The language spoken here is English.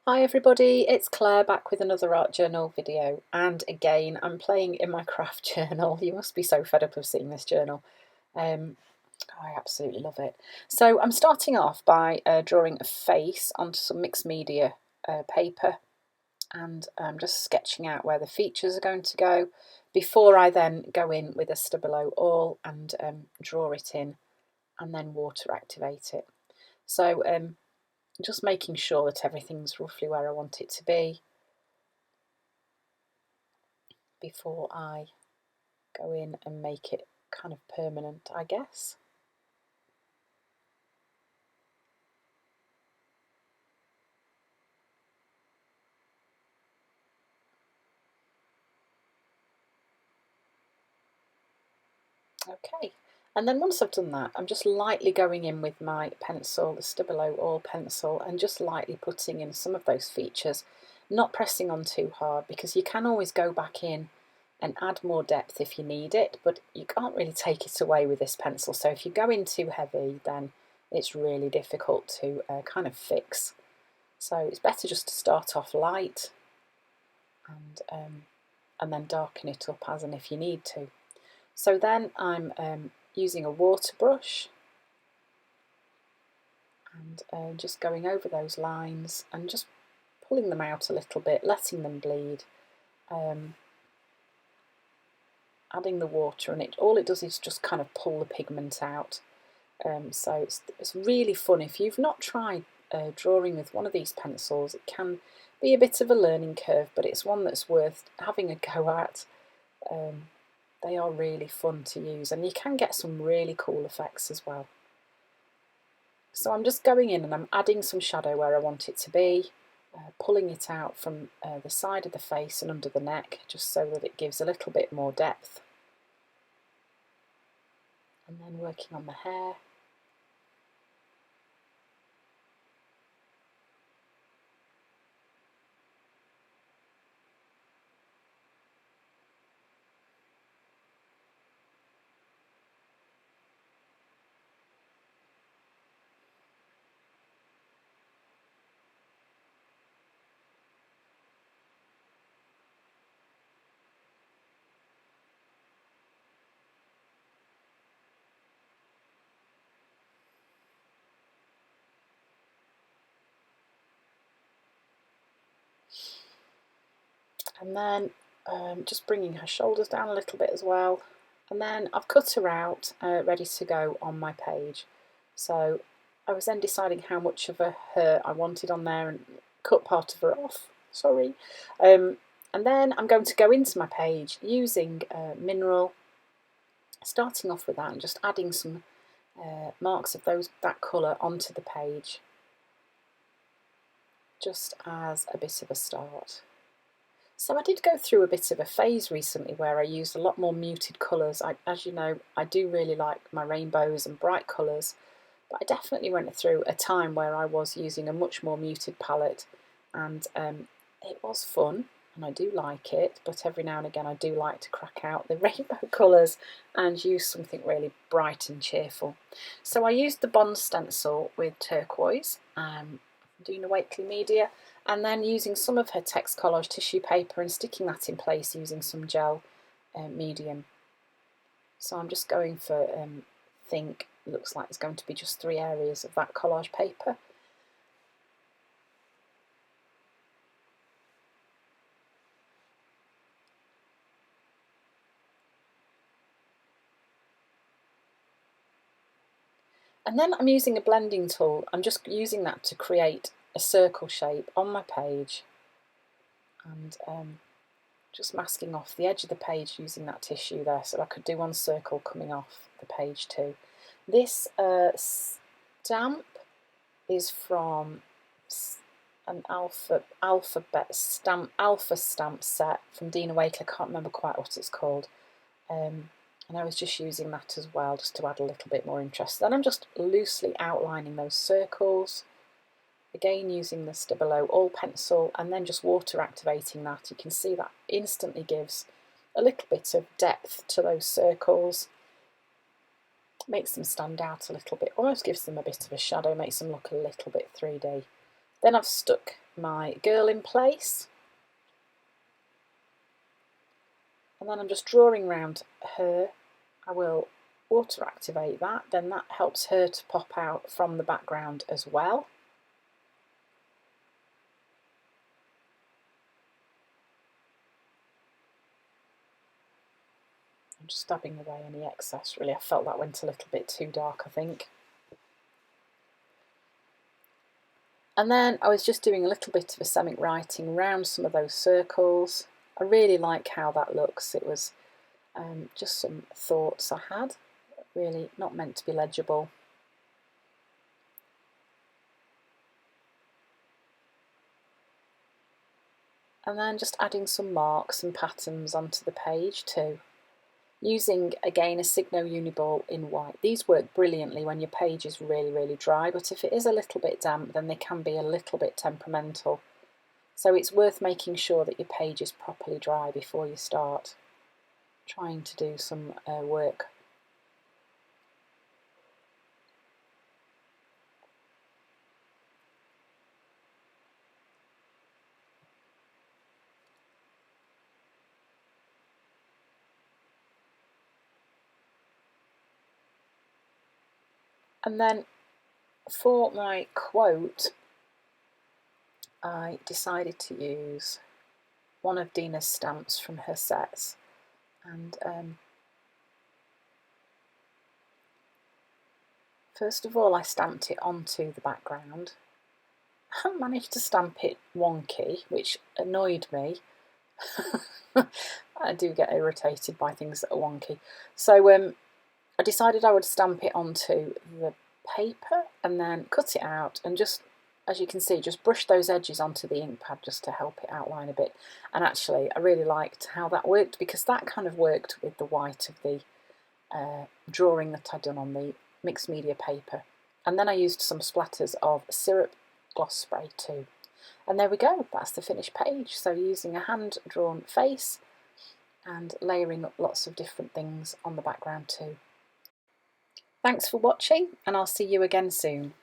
Hi everybody, it's Claire back with another art journal video, and again I'm playing in my craft journal. You must be so fed up of seeing this journal. I absolutely love it. So I'm starting off by drawing a face onto some mixed media paper, and I'm just sketching out where the features are going to go before I then go in with a Stabilo awl and draw it in and then water activate it. So just making sure that everything's roughly where I want it to be before I go in and make it kind of permanent, I guess. Okay, and then once I've done that, I'm just lightly going in with my pencil, the Stabilo Awl pencil, and just lightly putting in some of those features, not pressing on too hard, because you can always go back in and add more depth if you need it, but you can't really take it away with this pencil. So if you go in too heavy, then it's really difficult to kind of fix. So it's better just to start off light and then darken it up as and if you need to. So then I'm using a water brush and just going over those lines and just pulling them out a little bit, letting them bleed, adding the water, and all it does is just kind of pull the pigment out. So it's really fun. If you've not tried drawing with one of these pencils, it can be a bit of a learning curve, but it's one that's worth having a go at. They are really fun to use, and you can get some really cool effects as well. So I'm just going in and I'm adding some shadow where I want it to be, pulling it out from the side of the face and under the neck, just so that it gives a little bit more depth. And then working on the hair. And then just bringing her shoulders down a little bit as well. And then I've cut her out, ready to go on my page. So I was then deciding how much of her I wanted on there and cut part of her off, sorry. And then I'm going to go into my page using mineral, starting off with that and just adding some marks of that colour onto the page, just as a bit of a start. So I did go through a bit of a phase recently where I used a lot more muted colours. As you know, I do really like my rainbows and bright colours, but I definitely went through a time where I was using a much more muted palette, and it was fun and I do like it, but every now and again I do like to crack out the rainbow colours and use something really bright and cheerful. So I used the Bond stencil with turquoise, Dina Wakley Media, and then using some of her text collage tissue paper and sticking that in place using some gel medium. So I'm just going for think, looks like it's going to be just 3 areas of that collage paper. And then I'm using a blending tool. I'm just using that to create a circle shape on my page, and just masking off the edge of the page using that tissue there, so I could do one circle coming off the page too. This stamp is from an alpha stamp set from Dina Wakley. I can't remember quite what it's called. And I was just using that as well, just to add a little bit more interest. Then I'm just loosely outlining those circles, again using the Stabilo Awl pencil, and then just water activating that. You can see that instantly gives a little bit of depth to those circles, makes them stand out a little bit, almost gives them a bit of a shadow, makes them look a little bit 3D. Then I've stuck my girl in place, and then I'm just drawing around her. I will auto activate that, then that helps her to pop out from the background as well. I'm just dabbing away any excess really. I felt that went a little bit too dark, I think. And then I was just doing a little bit of Iceamic writing around some of those circles. I really like how that looks. It was just some thoughts I had, really not meant to be legible. And then just adding some marks and patterns onto the page too. Using, again, a Signo Uniball in white. These work brilliantly when your page is really, really dry, but if it is a little bit damp, then they can be a little bit temperamental. So it's worth making sure that your page is properly dry before you start trying to do some work. And then for my quote, I decided to use one of Dina's stamps from her sets, and first of all I stamped it onto the background. I haven't managed to stamp it wonky, which annoyed me. I do get irritated by things that are wonky. So I decided I would stamp it onto the paper and then cut it out and just, as you can see, just brush those edges onto the ink pad just to help it outline a bit. And actually I really liked how that worked, because that kind of worked with the white of the drawing that I'd done on the mixed media paper. And then I used some splatters of syrup gloss spray too. And there we go, that's the finished page. So using a hand-drawn face and layering up lots of different things on the background too. Thanks for watching, and I'll see you again soon.